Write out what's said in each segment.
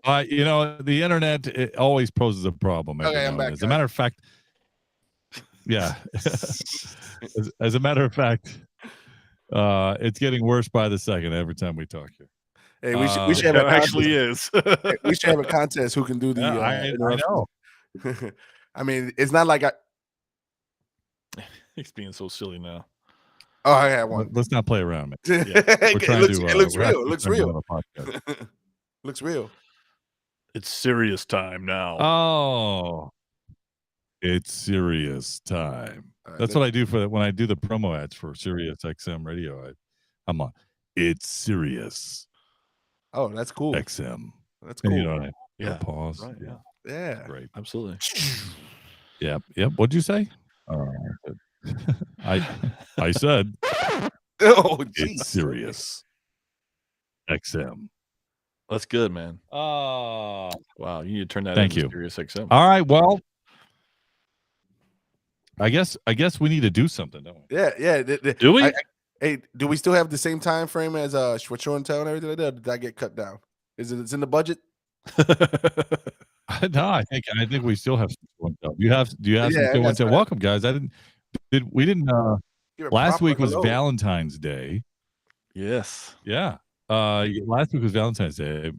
The internet, it always poses a problem. Okay, I'm back. As a matter of fact, yeah. as a matter of fact, it's getting worse by the second every time we talk here. Hey, we should have a contest. Actually is. We should have a contest who can do the. I know. I mean, it's not like He's being so silly now. Oh, I had one. Let's not play around, man. Yeah. It looks real. It looks real. Looks real. It's serious time now. Oh, it's serious time. That's what I do when I do the promo ads for Sirius XM radio. I'm on. It's serious. Oh, that's cool. XM. That's cool. And, pause. Right, yeah. Great. Absolutely. Yep. What'd you say? I said. Oh, geez. It's serious. XM. That's good, man. Oh, wow! You need to turn that Thank into you. Sirius XM. All right. Well, I guess we need to do something, don't we? Yeah. Do we? Hey, do we still have the same time frame as show and tell and everything like that? Or did that get cut down? It's in the budget? No, I think we still have show and tell. Do you have some show and tell? Welcome, guys. We didn't last week was Valentine's Day. Yes. Yeah. Last week was Valentine's Day.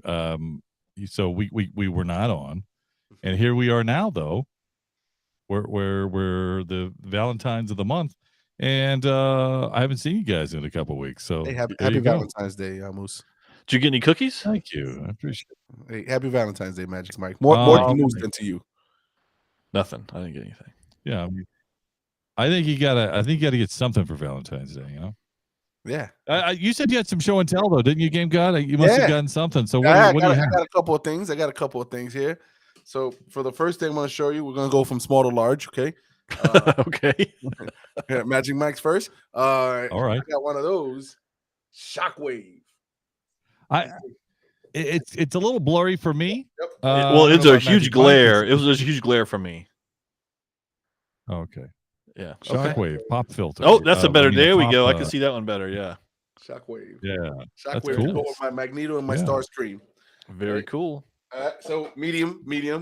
So we were not on. And here we are now though. We're the Valentines of the month. And I haven't seen you guys in a couple of weeks. So hey, happy Valentine's Day, Moose. Did you get any cookies? Thank you. I appreciate it. Hey, happy Valentine's Day, Magic Mike. More to Moose than to you. Nothing. I didn't get anything. Yeah. I think you gotta get something for Valentine's Day, Yeah. You said you had some show and tell though, didn't you, Game God? You must have gotten something. So what do you have? I got a couple of things. I got a couple of things here. So for the first thing I'm going to show you, we're going to go from small to large. Okay. Okay. Magic Mike's first. All right. I got one of those. Shockwave. It's a little blurry for me. Yep. Well, it's a huge glare. It was a huge glare for me. Okay. Yeah. Shockwave pop filter. Oh, that's a better. There we go. I can see that one better. Yeah. Shockwave. Yeah. Shockwave. Cool. Go with my Magneto and my Starstream. Very cool. So medium.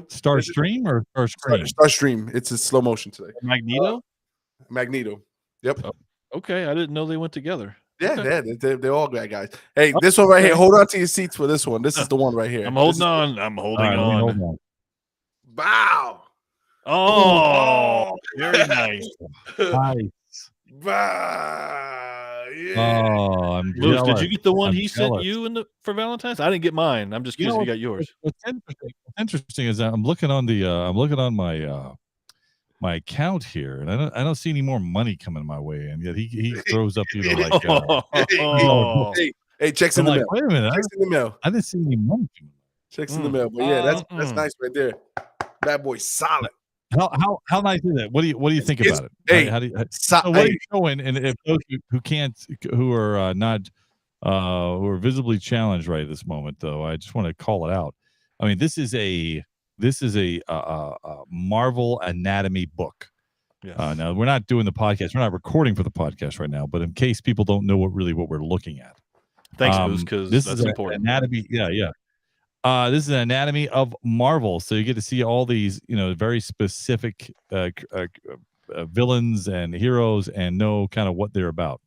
Starstream or Starstream? Starstream. It's a slow motion today. Magneto. Magneto. Yep. Okay, I didn't know they went together. Yeah, they're all great guys. Hey, this one right here. Hold on to your seats for this one. This is the one right here. I'm holding on. I'm holding on. Bow. Oh, very nice. Nice. Bah, yeah. Oh, I'm Moose, jealous. did you get the one I'm he jealous. sent you for Valentine's? I didn't get mine. I'm just curious if you got yours. What's interesting is that I'm looking on my account here, and I don't see any more money coming my way, and yet he throws up Hey, checks in the mail. Wait a minute, Checks in the mail. I didn't see any money. Checks in the mail. But yeah, that's nice right there. That boy's solid. How nice is it? What do you think about it? Hey, so what are you showing? And if those who are not who are visibly challenged right at this moment, though, I just want to call it out. I mean, this is a Marvel Anatomy book. Yes. Now we're not doing the podcast. We're not recording for the podcast right now. But in case people don't know what we're looking at, thanks, Moose, because this that's is important. Anatomy. Yeah. This is an Anatomy of Marvel, so you get to see all these, very specific villains and heroes, and know kind of what they're about.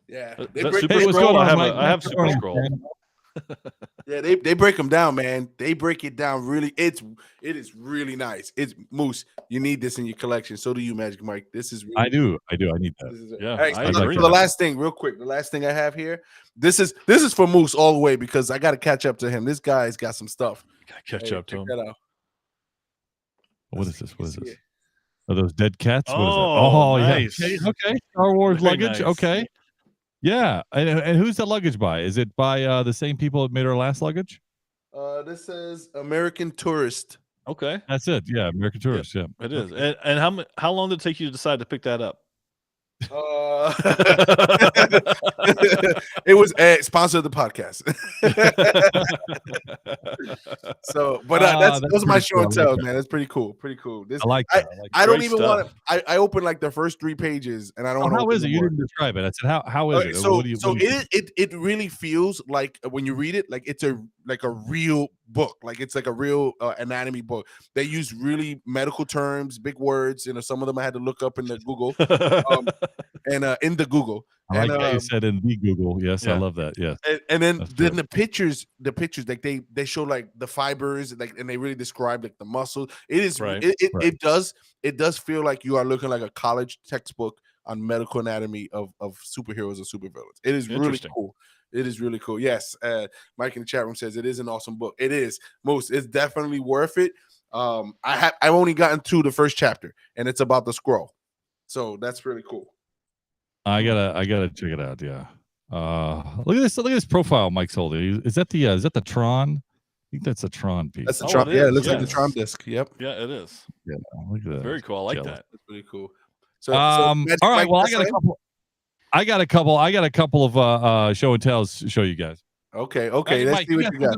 Yeah, Super Scroll. I have Super Scroll. Yeah, they break them down, man. They break it down really. It is really nice. It's Moose. You need this in your collection. So do you, Magic Mike. This is. Really I do. I need that. Yeah. Right, so the last thing, real quick. The last thing I have here. This is for Moose all the way because I got to catch up to him. This guy's got some stuff. Gotta catch up to him. What is this? What is this? Are those dead cats? What is it? Oh, nice. Yeah. Okay. Star Wars Very luggage. nice. Okay. Yeah. And who's the luggage by? Is it by the same people that made our last luggage? This says American Tourist. Okay. That's it. Yeah. American Tourist. Yeah. It is. And how long did it take you to decide to pick that up? It was sponsored the podcast. So, but those are my show and tell, man. That's pretty cool. Pretty cool. I like that. I don't even want to. I opened like the first 3 pages, and I don't. How is it? You didn't describe it. I said, how is it? So it really feels like when you read it, like it's a like a real book, like it's like a real anatomy book. They use really medical terms, big words. Some of them I had to look up in the Google, and in the Google. I like how you said in the Google. Yes, I love that. Yes, and then the pictures, like they show like the fibers, like, and they really describe like the muscles. It is Right. It does feel like you are looking like a college textbook on medical anatomy of superheroes and supervillains. It is really cool. It is really cool. Yes, Mike in the chat room says it is an awesome book. It is. It's definitely worth it. I've only gotten to the first chapter, and it's about the Skrull, so that's really cool. I gotta check it out. Yeah. Look at this profile Mike's holding. Is that the Tron? I think that's a Tron piece. That's the Tron. Yeah, it looks like the Tron disc. Yep. Yeah, it is. Yeah, look at that. Very cool. I like that. That's pretty cool. So all right. Well, I got a couple of show and tells to show you guys. Okay. Hey, Let's Mike, see what you got.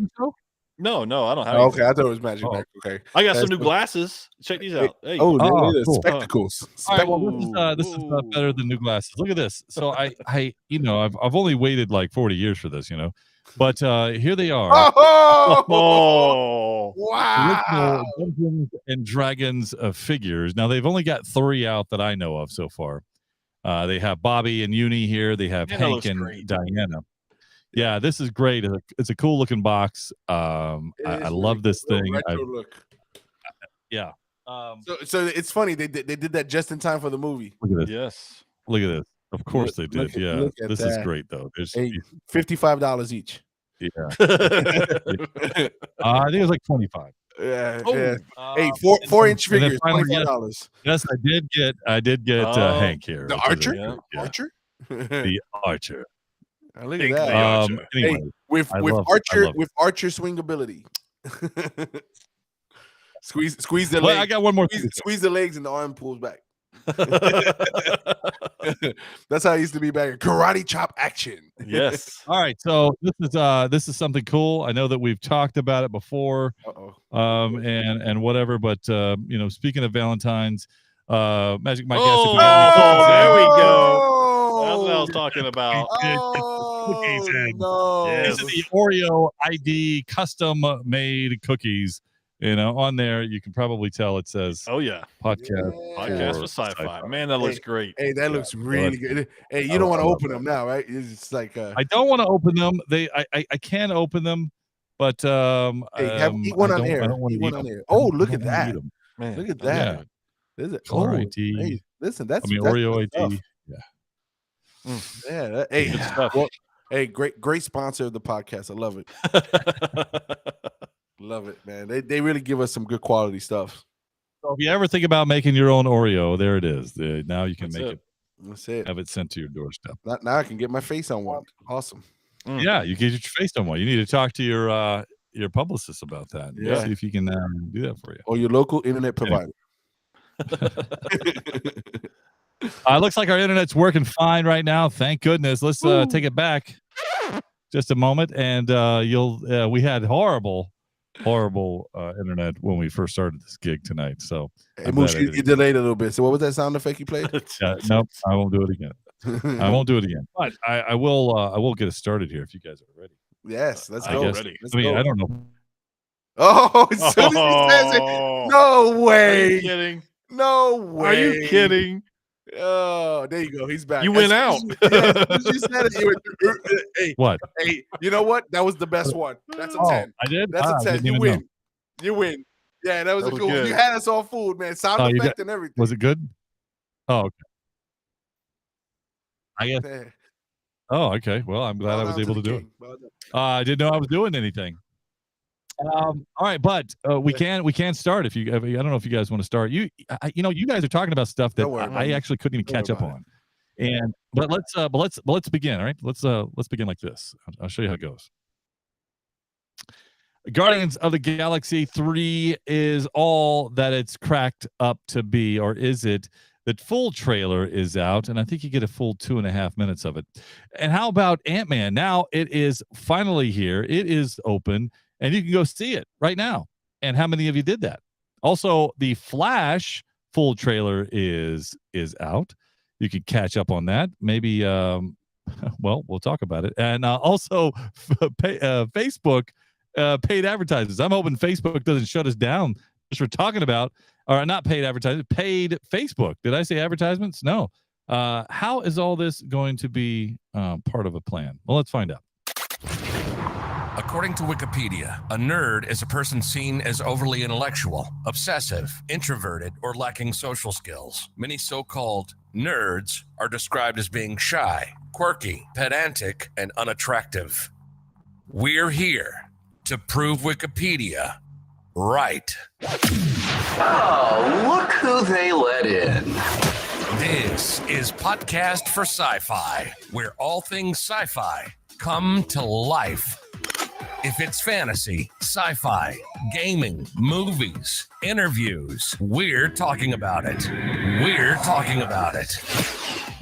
No, I don't have. Okay, I thought it was Magic Mike. Okay, I got some new glasses. Check these out. Hey. Oh, there it is. Cool. Spectacles. All right, well, this is better than new glasses. Look at this. So I I've only waited like 40 years for this, but here they are. Oh, wow! Original Dungeons and Dragons figures. Now they've only got 3 out that I know of so far. They have Bobby and Uni here. They have Hank and Diana. Yeah, this is great. It's a cool looking box. I love this thing. Retro look. Yeah. So it's funny they did that just in time for the movie. Look at this. Yes. Look at this. Of course they did. Yeah. This is great though. There's $55 each. Yeah. I think it was like 25. Yeah. Oh. Yeah. Hey, 4-inch figures, $25. Yes, I did get Hank here. The Archer? Yeah. Archer? The Archer. Look at that. Anyway, with Archer swingability. squeeze the legs. I got one more. Squeeze the legs and the arm pulls back. That's how it used to be back. Karate chop action. Yes. All right. So this is something cool. I know that we've talked about it before. And whatever. But speaking of Valentine's, Magic Mike. There we go. That's what I was talking about. Cookies in. No. These are the Oreo ID custom made cookies. On there you can probably tell it says podcast for sci-fi. Man, that looks great. Hey, that looks really good. Hey, you don't want to open them now, right? It's like I don't want to open them. I can open them, but eat one on air. Eat one on air. Oh, look at that. Man, look at that. Hey, listen, that's Oreo ID. Yeah. Hey, good stuff. Well, hey, great sponsor of the podcast. I love it. Love it, man. They really give us some good quality stuff. So if you ever think about making your own Oreo, there it is. Now you can make it. That's it. Have it sent to your doorstep. Now I can get my face on one. Awesome. Yeah, you get your face on one. You need to talk to your publicist about that. Yeah. See if he can do that for you. Or your local internet provider. Looks like our internet's working fine right now. Thank goodness. Let's take it back just a moment. And we had horrible internet when we first started this gig tonight. So hey, Moose, you delayed a little bit. So what was that sound effect you played? Nope, I won't do it again. I won't do it again. But I will get us started here if you guys are ready. Yes, let's go. I don't know. Oh, as soon as he says it, no way. Are you kidding? No way. Are you kidding? Oh, there you go. He's back. You went out. You said it. Hey, what? Hey, you know what? That was the best one. That's a 10. I did. That's a 10. You win. You win. Yeah, that was a cool. You had us all fooled, man. Sound effect and everything. Was it good? Oh, okay. I guess. Man. Oh, okay. Well, I'm glad I was able to do it. I didn't know I was doing anything. All right, but we can start if you. I don't know if you guys want to start. You guys are talking about stuff that I actually couldn't even catch up on. But let's begin. All right, let's begin like this. I'll show you how it goes. Guardians of the Galaxy 3 is all that it's cracked up to be, or is it? The full trailer is out, and I think you get a full 2.5 minutes of it. And how about Ant-Man? Now it is finally here. It is open, and you can go see it right now. And how many of you did that? Also, the Flash full trailer is out. You can catch up on that. Maybe, well, we'll talk about it. And also, Facebook paid advertisers. I'm hoping Facebook doesn't shut us down just for talking about, or not paid advertising, paid Facebook. Did I say advertisements? No. How is all this going to be part of a plan? Well, let's find out. According to Wikipedia, a nerd is a person seen as overly intellectual, obsessive, introverted, or lacking social skills. Many so-called nerds are described as being shy, quirky, pedantic, and unattractive. We're here to prove Wikipedia right. Oh, look who they let in. This is Podcast for Sci-Fi, where all things sci-fi come to life. If it's fantasy, sci-fi, gaming, movies, interviews, we're talking about it. We're talking about it.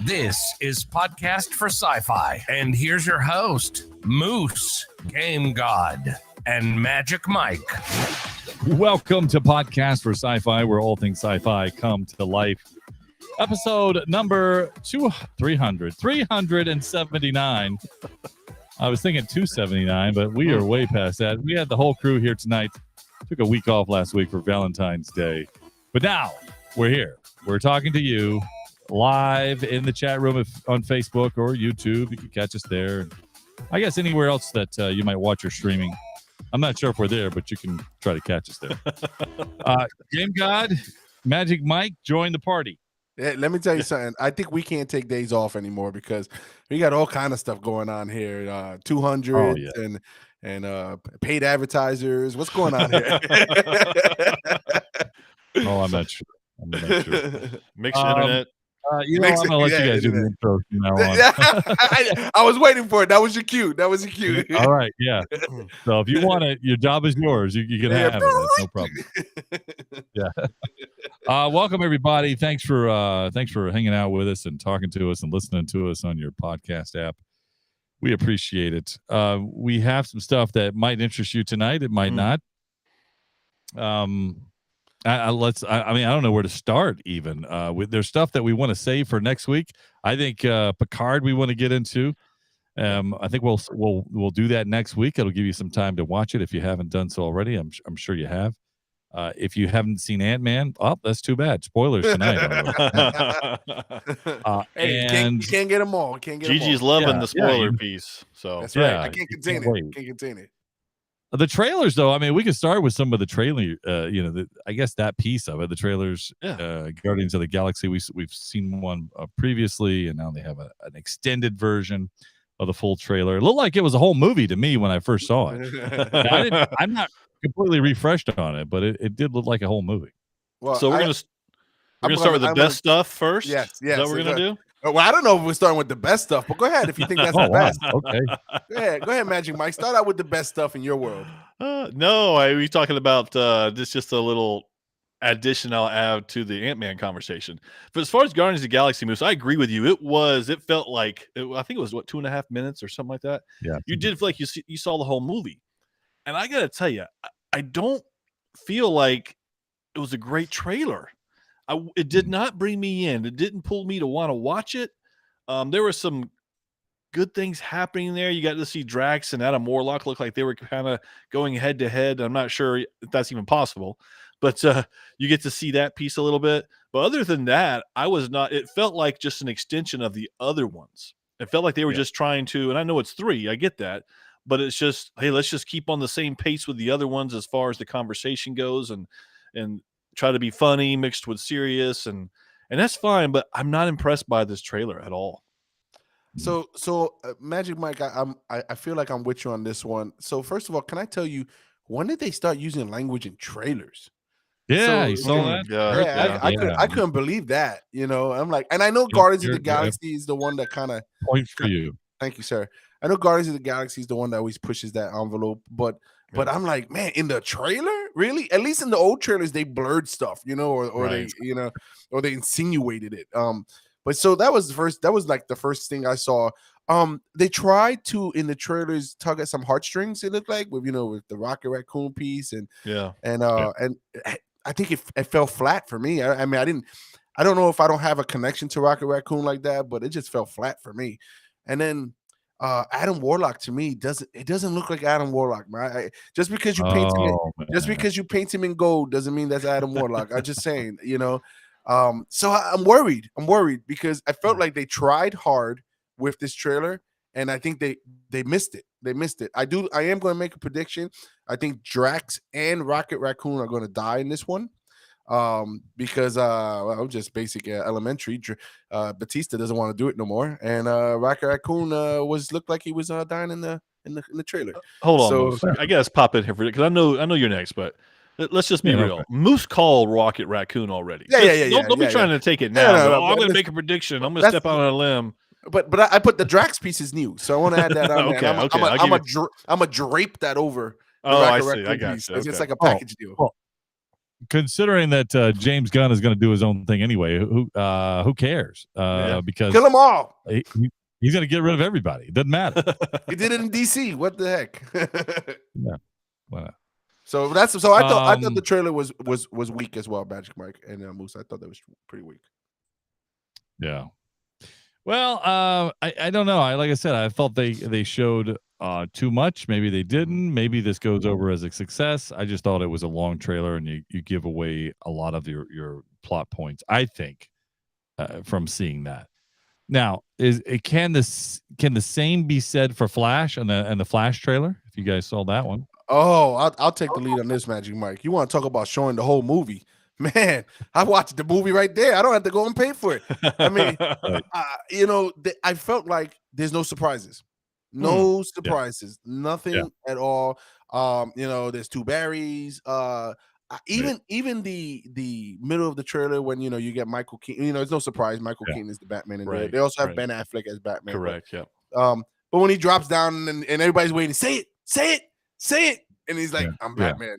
This is Podcast for Sci-Fi, and here's your host, Moose, Game God, and Magic Mike. Welcome to Podcast for Sci-Fi, where all things sci-fi come to life. Episode number 379. I was thinking 279, but we are way past that. We had the whole crew here tonight. Took a week off last week for Valentine's Day. But now we're here. We're talking to you live in the chat room on Facebook or YouTube. You can catch us there. I guess anywhere else that you might watch or streaming. I'm not sure if we're there, but you can try to catch us there. Game God, Magic Mike, join the party. Yeah, let me tell you something. I think we can't take days off anymore because we got all kind of stuff going on here. 200 and paid advertisers. What's going on here? I'm not sure. Mixed internet. I'm gonna let you guys do the intro from now on. I was waiting for it. That was your cue. All right, yeah. So if you want it, your job is yours. You can have it. That's no problem. Yeah. Welcome everybody. Thanks for hanging out with us and talking to us and listening to us on your podcast app. We appreciate it. We have some stuff that might interest you tonight. It might not. I don't know where to start even. There's stuff that we want to save for next week. I think Picard we want to get into. I think we'll do that next week. It'll give you some time to watch it if you haven't done so already. I'm sure you have. If you haven't seen Ant-Man, that's too bad. Spoilers tonight. You can't get them all. Gigi's loving the spoiler piece. So that's right. I can't contain it. The trailers, though, I mean, we can start with some of the trailer. I guess that piece of it, the trailers. Guardians of the Galaxy. We've seen one previously, and now they have an extended version of the full trailer. It looked like it was a whole movie to me when I first saw it. I'm not completely refreshed on it, but it did look like a whole movie. Well, so we're gonna start with the best stuff first. Yes. Is that what we're gonna do? Well, I don't know if we're starting with the best stuff, but go ahead if you think that's the best. Okay. Go ahead, Magic Mike. Start out with the best stuff in your world. We're talking about this. Just a little addition I'll add to the Ant-Man conversation. But as far as Guardians of the Galaxy moves, I agree with you. It felt like I think it was 2.5 minutes or something like that. Yeah, you did feel like you saw the whole movie, and I gotta tell you, I don't feel like it was a great trailer. It did not bring me in. It didn't pull me to want to watch it. There were some good things happening there. You got to see Drax and Adam Warlock look like they were kind of going head to head. I'm not sure if that's even possible, but you get to see that piece a little bit. But other than that, it felt like just an extension of the other ones. It felt like they were just trying to, and I know it's 3, I get that, but it's just, hey, let's just keep on the same pace with the other ones as far as the conversation goes and try to be funny mixed with serious, and that's fine, but I'm not impressed by this trailer at all. So Magic Mike, I feel like I'm with you on this one. So first of all, can I tell you, when did they start using language in trailers? Yeah, you saw that. I couldn't believe that. I'm like, and I know Guardians of the Galaxy is the one that kind of point for you. Thank you, sir. I know Guardians of the Galaxy is the one that always pushes that envelope, but I'm like, man, in the trailer, really? At least in the old trailers, they blurred stuff, or they, or they insinuated it. But so that was like the first thing I saw. They tried to in the trailers tug at some heartstrings. It looked like with the Rocket Raccoon piece and I think it fell flat for me. I mean, I don't know if I don't have a connection to Rocket Raccoon like that, but it just fell flat for me. And then Adam Warlock to me doesn't look like Adam Warlock, man. Just because you paint him in, just because you paint him in gold doesn't mean that's Adam Warlock. I'm just saying, so I'm worried. I'm worried because I felt like they tried hard with this trailer, and I think they missed it. They missed it. I am going to make a prediction. I think Drax and Rocket Raccoon are going to die in this one. Because just basic elementary. Batista doesn't want to do it no more, and Rocket Raccoon looked like he was dying in the trailer. Hold on, Moose. I guess pop in here for because I know you're next, but let's just be real. Moose called Rocket Raccoon already. Don't be trying to take it now. No, I'm going to make a prediction. I'm going to step out on a limb. But I put the Drax piece is new, so I want to add that on. Okay, I'm a drape that over. I see. I got you. It's like a package deal. Well, considering that James Gunn is going to do his own thing anyway, who cares? Because kill them all. He's going to get rid of everybody. It doesn't matter. He did it in DC. What the heck? Yeah. Well, so I thought the trailer was weak as well, Magic Mike and Moose. I thought that was pretty weak. Yeah. Well, I don't know. Like I said, I felt they showed too much. Maybe they didn't. Maybe this goes over as a success. I just thought it was a long trailer, and you give away a lot of your plot points, I think, from seeing that. Now, can the same be said for Flash and the Flash trailer? If you guys saw that one. Oh, I'll take the lead on this, Magic Mike. You want to talk about showing the whole movie? Man, I watched the movie right there. I don't have to go and pay for it. I mean, I felt like there's no surprises. No surprises. Nothing at all. There's two Barrys. Even the middle of the trailer when you get Michael Keaton, it's no surprise Michael Keaton is the Batman in there. They also have Ben Affleck as Batman. Correct. But when he drops down and everybody's waiting, say it, and he's like, I'm Batman.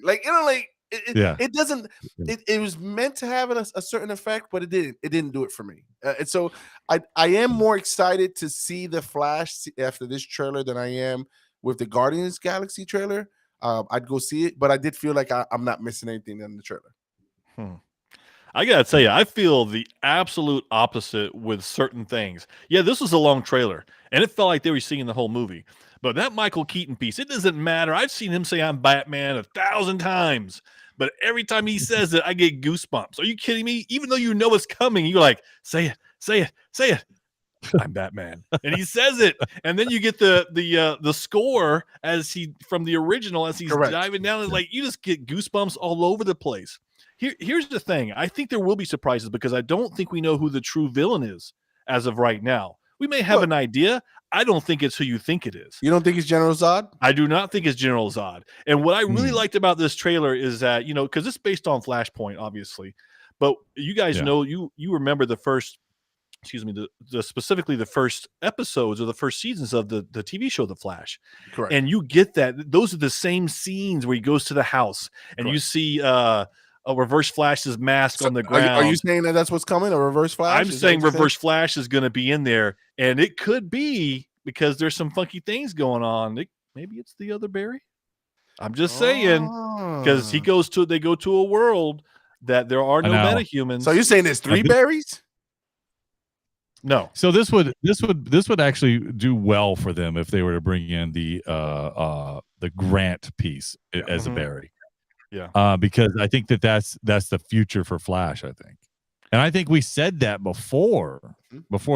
It doesn't. It was meant to have a certain effect, but it didn't do it for me. And so I am more excited to see the Flash after this trailer than I am with the Guardians Galaxy trailer. I'd go see it, but I did feel like I'm not missing anything in the trailer. I gotta tell you, I feel the absolute opposite with certain things. Yeah, this was a long trailer, and it felt like they were seeing the whole movie. But that Michael Keaton piece, it doesn't matter. I've seen him say I'm Batman 1,000 times. But every time he says it, I get goosebumps. Are you kidding me? Even though you know it's coming, you're like, say it. I'm Batman. And he says it. And then you get the score from the original as he's diving down. It's like you just get goosebumps all over the place. Here's the thing. I think there will be surprises because I don't think we know who the true villain is as of right now. We may have an idea. I don't think it's who you think it is. You don't think it's General Zod? I do not think it's General Zod. And what I really liked about this trailer is that, because it's based on Flashpoint, obviously. But you guys know, you remember the first, specifically the first episodes or the first seasons of the TV show, The Flash. Correct. And you get that. Those are the same scenes where he goes to the house and you see a Reverse Flash's mask on the ground. Are you saying that that's what's coming? A Reverse Flash? I'm saying Reverse Flash is going to be in there, and it could be because there's some funky things going on. Maybe it's the other Barry. I'm just saying because they go to a world that there are no metahumans. So you're saying there's 3 Barrys? No. So this would actually do well for them if they were to bring in the Grant piece as a Barry. Yeah. Because I think that's the future for Flash, I think. And I think we said that before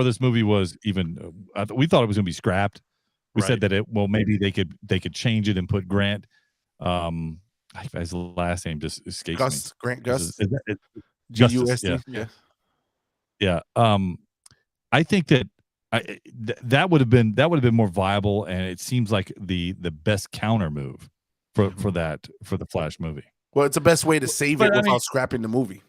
this movie was even we thought it was going to be scrapped. We said that maybe they could change it and put Grant his last name just escapes me. Grant Gus. Justice, yeah. I think that would have been more viable, and it seems like the best counter move for the Flash movie. Well, it's the best way to save it without scrapping the movie.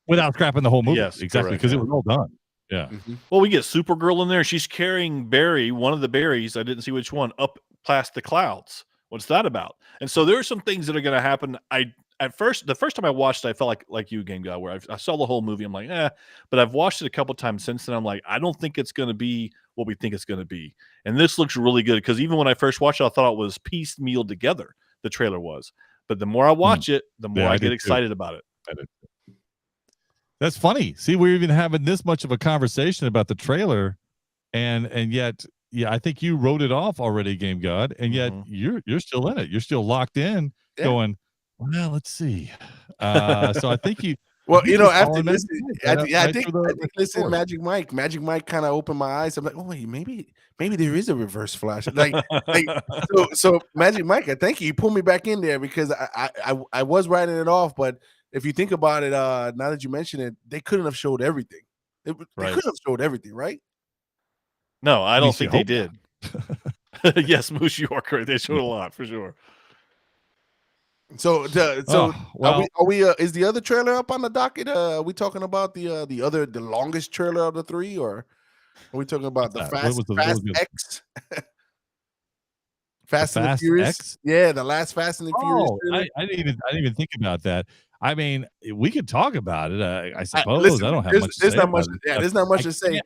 Without scrapping the whole movie. Yes, exactly, because it was all done. Yeah. Well, we get Supergirl in there. She's carrying Barry, one of the Barrys, I didn't see which one, up past the clouds. What's that about? And so there are some things that are going to happen. The first time I watched it, I felt like you, Game Guy, where I saw the whole movie. I'm like, but I've watched it a couple times since then. I'm like, I don't think it's going to be what we think it's going to be. And this looks really good because even when I first watched it, I thought it was piecemeal together. The trailer was. But the more I watch it, the more I get excited about it. That's funny. See, we're even having this much of a conversation about the trailer, and yet I think you wrote it off already, Game God, and yet you're still in it. You're still locked in, going, well, let's see. So I think you. Well, I think you're after following this, Magic Mike I right think through the listen, course. Magic Mike kind of opened my eyes. I'm like, oh wait, maybe there is a reverse flash. Like so Magic Mike, I thank you. You pulled me back in there because I was writing it off, but if you think about it, now that you mention it, they couldn't have showed everything. They couldn't have showed everything, right? No, I don't least you think they hope did. Yes, Moose, you are correct. They showed a lot for sure. So well, are we is the other trailer up on the docket? Are we talking about the longest trailer of the three, or are we talking about the that? Fast What was the- X? Fast and the Fast Furious? X? Yeah, the last Fast and the Furious Oh, trailer. I didn't even think about that. I mean, we could talk about it. I suppose Listen, I don't have there's- much. To there's say not about much- it. yeah, there's not much I to say.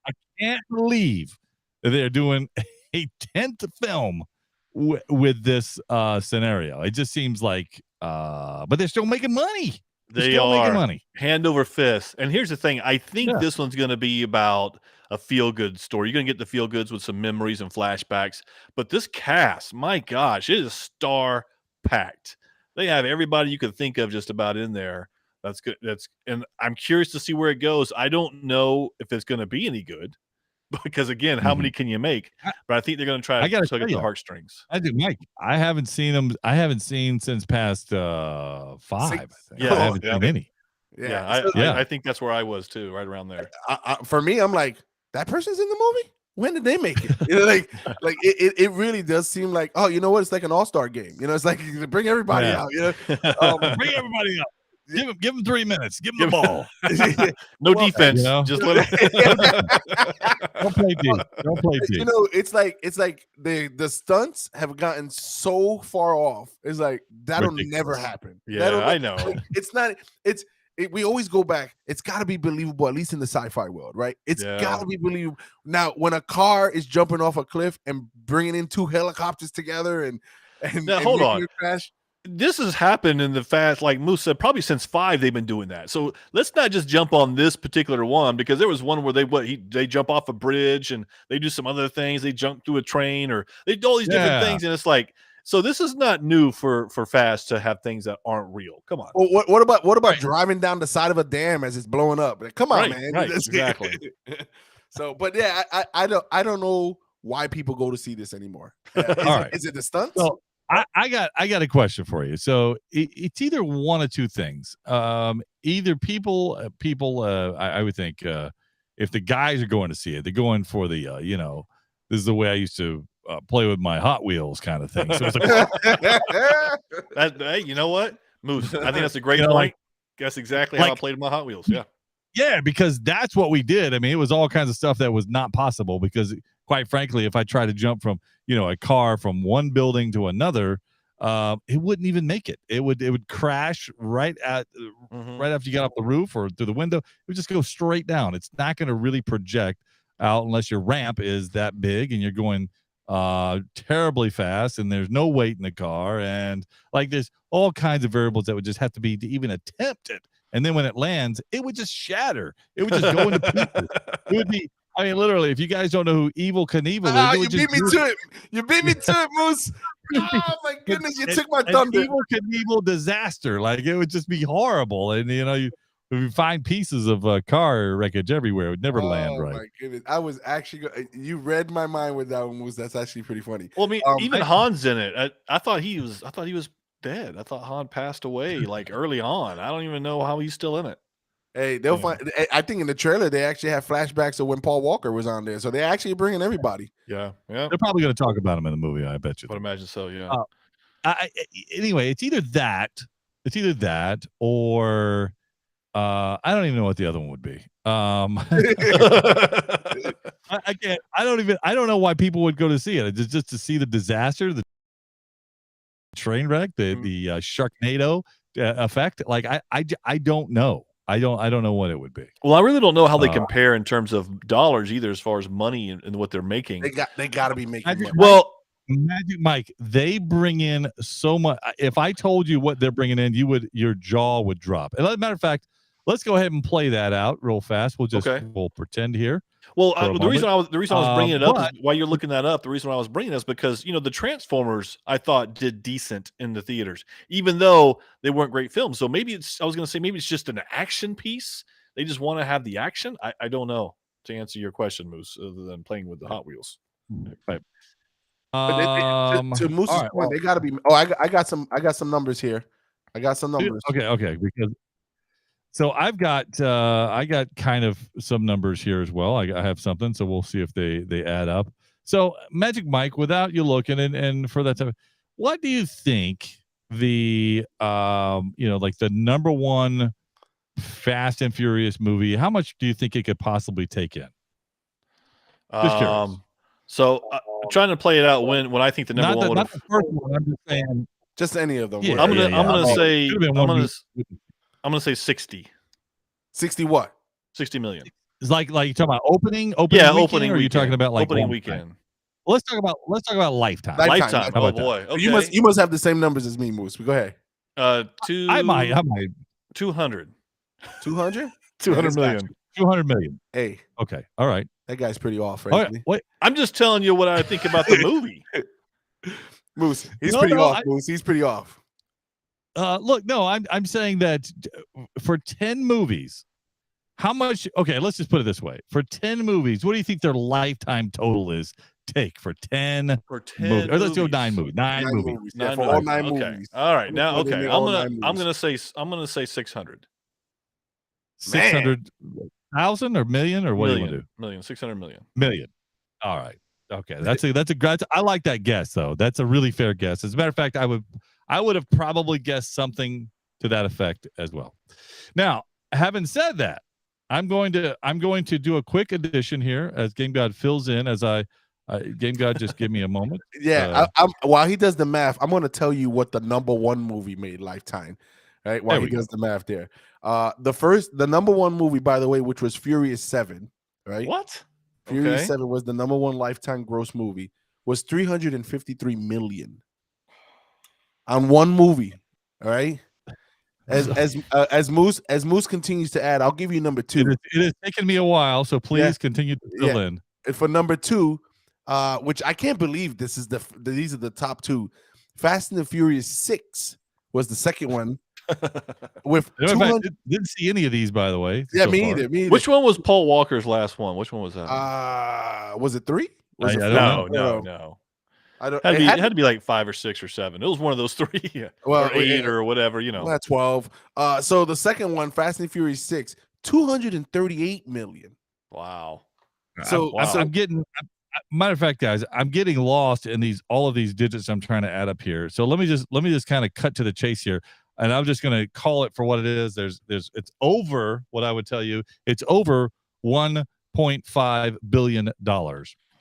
I can't believe that they're doing a 10th film with this scenario. It just seems like, but they're still making money. They're They still making are money. hand over fist. And here's the thing: I think this one's going to be about a feel good story. You're going to get the feel goods with some memories and flashbacks. But this cast, my gosh, it is star packed. They have everybody you could think of just about in there. That's good. And I'm curious to see where it goes. I don't know if it's going to be any good because again, how many can you make? But I think they're going to try I to gotta tug tell at the you, heartstrings. I do, Mike. I haven't seen them. I haven't seen since past 5. I think. Yeah, I haven't seen any. Yeah, So, I think that's where I was too, right around there. for me, I'm like, that person's in the movie. When did they make it? Like it really does seem like, oh, you know what? It's like an all-star game. It's like bring everybody out. Bring everybody up. Give them 3 minutes. Give them the ball. No defense. Just let them. Don't play deep. Don't play deep. It's like the stunts have gotten so far off. It's like that'll never happen. Yeah, I know. It's not. We always go back. It's got to be believable, at least in the sci-fi world, right? It's got to be believable. Now, when a car is jumping off a cliff and bringing in 2 helicopters together and now, hold on. Crash. This has happened in the fast, like Moose said, probably since 5 they've been doing that. So let's not just jump on this particular one, because there was one where they jump off a bridge and they do some other things. They jump through a train or they do all these different things, and it's like, so this is not new for Fast to have things that aren't real. Come on. Well, what about driving down the side of a dam as it's blowing up? Like, come on, man. Right, exactly. So, but yeah, I don't know why people go to see this anymore. Is it the stunts? Well, I got a question for you. So it's either one of two things. Either people, I would think, if the guys are going to see it, they're going for the, this is the way I used to play with my Hot Wheels kind of thing. So it's like, hey, you know what, Moose? I think that's a great point. That's exactly how I played with my Hot Wheels. Yeah. Yeah, because that's what we did. I mean, it was all kinds of stuff that was not possible because, quite frankly, if I tried to jump from, a car from one building to another, it wouldn't even make it. It would crash right after you got off the roof or through the window. It would just go straight down. It's not going to really project out unless your ramp is that big and you're going terribly fast and there's no weight in the car, and like there's all kinds of variables that would just have to be to even attempt it. And then when it lands, it would just shatter. It would just go into pieces. It would be, I mean, literally, if you guys don't know who Evel Knievel is, you beat me to it. You beat me to it, Moose. Oh my goodness, you took my thunder. Evel Knievel disaster. Like it would just be horrible. And you find pieces of car wreckage everywhere. It would never land right. Oh my goodness. I was actually you read my mind with that one, Moose. That's actually pretty funny. Well, I mean, even Han's in it. I thought he was dead. I thought Han passed away like early on. I don't even know how he's still in it. Hey, they'll find. I think in the trailer they actually have flashbacks of when Paul Walker was on there, so they're actually bringing everybody. Yeah. They're probably going to talk about him in the movie. I bet you. I would imagine so. Yeah. Anyway, it's either that or I don't even know what the other one would be. I can't. I don't know why people would go to see it. Just to see the disaster, the train wreck, the Sharknado effect. Like I don't know. I don't know what it would be. Well, I really don't know how they compare in terms of dollars either, as far as money and what they're making. They got to be making money. Well, Magic Mike, they bring in so much. If I told you what they're bringing in, your jaw would drop. And as a matter of fact, let's go ahead and play that out real fast. We'll pretend here. Well, for a the reason I was bringing it up but- is while you're looking that up. The reason why I was bringing this because the Transformers I thought did decent in the theaters, even though they weren't great films. So maybe I was going to say maybe it's just an action piece. They just want to have the action. I don't know, to answer your question, Moose, other than playing with the Hot Wheels. Right. But to Moose's all right, point, they got to be. Oh, I got some numbers here. I got some numbers. Okay. Because so I got kind of some numbers here as well. I have something, so we'll see if they add up. So Magic Mike, without you looking, and for that time, what do you think the like the number one Fast and Furious movie? How much do you think it could possibly take in? Just curious. So trying to play it out when I think the number one would not have. the first one. I'm just saying. Just any of them. Yeah, I'm gonna say Could've been one I'm gonna say 60 what? 60 million. It's like you talking about opening Yeah, weekend, opening or are you talking weekend. about like opening one weekend? time? Well, let's talk about lifetime. Lifetime. How Oh about that? boy. Okay. You must have the same numbers as me, Moose. But go ahead. I might 200 200. 200 million. 200 million. Hey, okay, all right. that guy's pretty off, All right? right. Wait, I'm just telling you what I think about the movie. Moose, he's No, pretty no, off. Moose, he's pretty off. look, no, I'm saying that for 10 movies, how much? Okay, let's just put it this way: for 10 movies, what do you think their lifetime total is? Take for 10 For 10 movies. Or let's go movies. 9 movies. 9 movies. Yeah, Nine for movies. all 9 Okay. movies. All right. Now, Before they okay. made all 9 I'm movies. gonna say 600 600,000 or million or what do you want to do? million. 600 million. Million. All right. Okay. That's a great. I like that guess though. That's a really fair guess. As a matter of fact, I would have probably guessed something to that effect as well. Now, having said that, I'm going to do a quick addition here as Game God fills in as Game God, just give me a moment. Yeah, while he does the math, I'm going to tell you what the number one movie made lifetime. Right, while he does the math there. The number one movie, by the way, which was Furious 7. Right. What? Furious 7 was the number one lifetime gross movie. Was 353 million on one movie. All right. As Moose continues to add, I'll give you number 2. It has taken me a while, so please continue to fill in. And for number 2, which I can't believe these are the top 2. Fast and the Furious 6 was the second one. With didn't see any of these, by the way. Yeah, so me either. Which one was Paul Walker's last one? Which one was that? Was it 3? Was it No. I don't. It had to be like 5 or 6 or 7. It was one of those 3, Well, or 8 or whatever, Well, 12. So the second one, Fast and Furious 6, 238 million. Wow. So I'm getting. Matter of fact, guys, I'm getting lost in all of these digits I'm trying to add up here. So let me just kind of cut to the chase here, and I'm just going to call it for what it is. It's over what I would tell you. It's over $1.5 billion.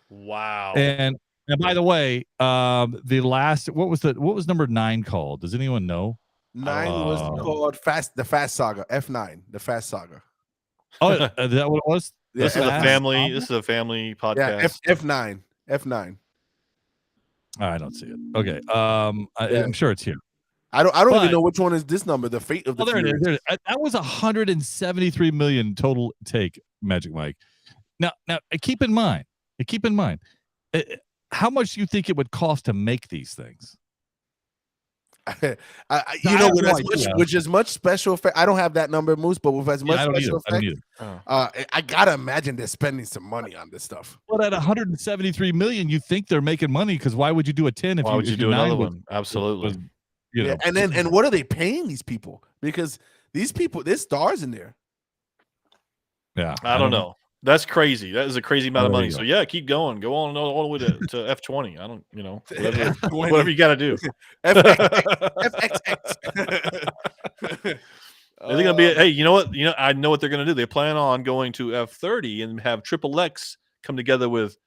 Wow. And by the way, the last what was number 9 called? Does anyone know? 9 was called the Fast Saga. F9, the Fast Saga. Oh, is that what it was? This is a family. This is a family podcast. Yeah, F9. F9. I don't see it. Okay. I'm sure it's here. I don't even know which one is this number. The Fate of the there it is. There it is. That was 173 million total take, Magic Mike. Now keep in mind, how much do you think it would cost to make these things? With as much special effect, I don't have that number, Moose, but with as much special effect, I gotta imagine they're spending some money on this stuff. But at 173 million, you think they're making money because why would you do a 10 if why would you do another one? Absolutely. And what are they paying these people? Because these people, there's stars in there. Yeah, I don't know. That's crazy. That is a crazy amount of money. So yeah, keep going. Go on all the way to F20. I don't, whatever you got to do. FXX. They're gonna be. Hey, you know what? I know what they're gonna do. They plan on going to F30 and have Triple X come together with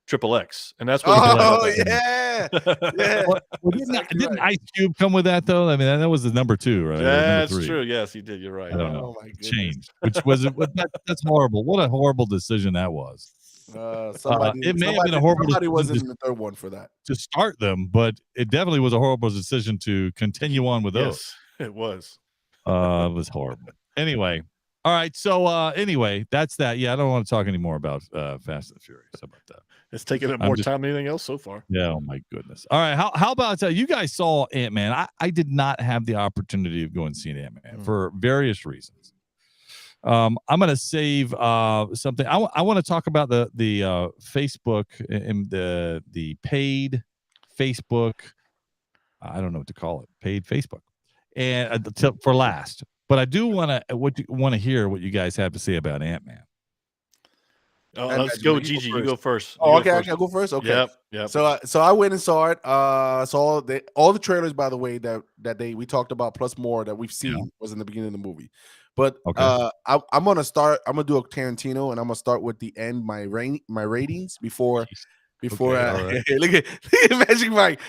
Triple X, and that's what. Yeah. Well, didn't Ice Cube come with that though? I mean, that was the number 2, right? That's true. Yes, he did. You're right. I don't know. Oh my goodness. Change, which was that's horrible. What a horrible decision that was. It may have been a horrible. Somebody wasn't in the third one for that to start them, but it definitely was a horrible decision to continue on with those. Yes, it was. It was horrible. Anyway. All right. So anyway, that's that. Yeah, I don't want to talk anymore about Fast and Furious. How about that? It's taking up more time than anything else so far. Yeah. Oh my goodness. All right. How about you guys saw Ant-Man? I did not have the opportunity of going and seeing Ant-Man for various reasons. I'm gonna save something. I want to talk about the Facebook and the paid Facebook. I don't know what to call it. Paid Facebook, and for last. But I do want to hear what you guys have to say about Ant-Man. Oh, let's go, Gigi. You go first. Oh, okay, I can go first. Okay. Yep. So I went and saw it. Saw all the trailers, by the way, that we talked about, plus more that we've seen was in the beginning of the movie. But I'm gonna start. I'm gonna do a Tarantino, and I'm gonna start with the end. My ratings before. Right. look at Magic Mike.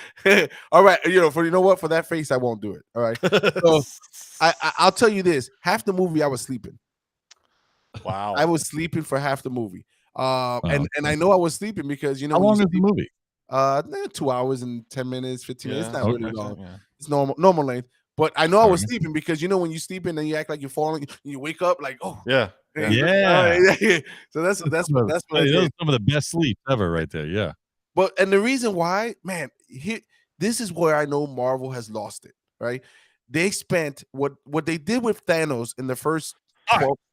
All right, you know what? For that face, I won't do it. All right. So I'll tell you this: half the movie I was sleeping. Wow. I was sleeping for half the movie. And I know I was sleeping because how long is the movie? 2 hours and 10 minutes, 15 minutes. It's not really long. Yeah. It's normal length. But I know I was sleeping because when you sleep and then you act like you're falling, you wake up like, oh yeah. So that's what those are some of the best sleep ever, right there. Yeah. And the reason why, man, this is where I know Marvel has lost it. Right? They spent what they did with Thanos in the first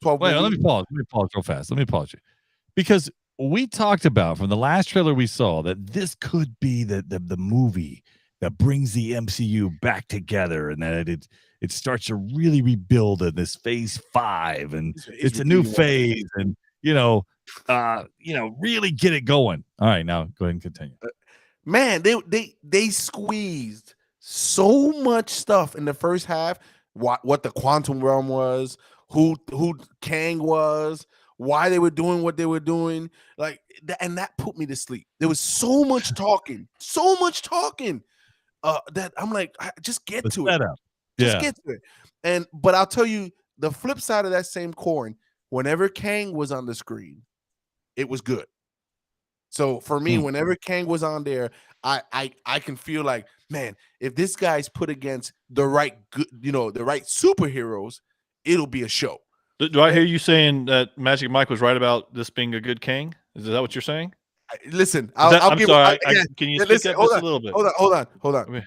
12 Wait, let me pause real fast. Let me pause you. Because we talked about from the last trailer we saw that this could be the movie that brings the MCU back together, and that it starts to really rebuild in this phase 5, and it's a new phase, and really get it going. All right, now go ahead and continue. Man, they squeezed so much stuff in the first half. What the quantum realm was, who Kang was, why they were doing what they were doing, and that put me to sleep. There was so much talking, that I'm like, just get to it. Just get to it. But I'll tell you, the flip side of that same coin, whenever Kang was on the screen, it was good. So for me, whenever Kang was on there, I can feel like, man, if this guy's put against the right the right superheroes, it'll be a show. Do I hear you saying that Magic Mike was right about this being a good King? Is that what you're saying? Listen, I'm sorry. Can you speak up just a little bit? Hold on.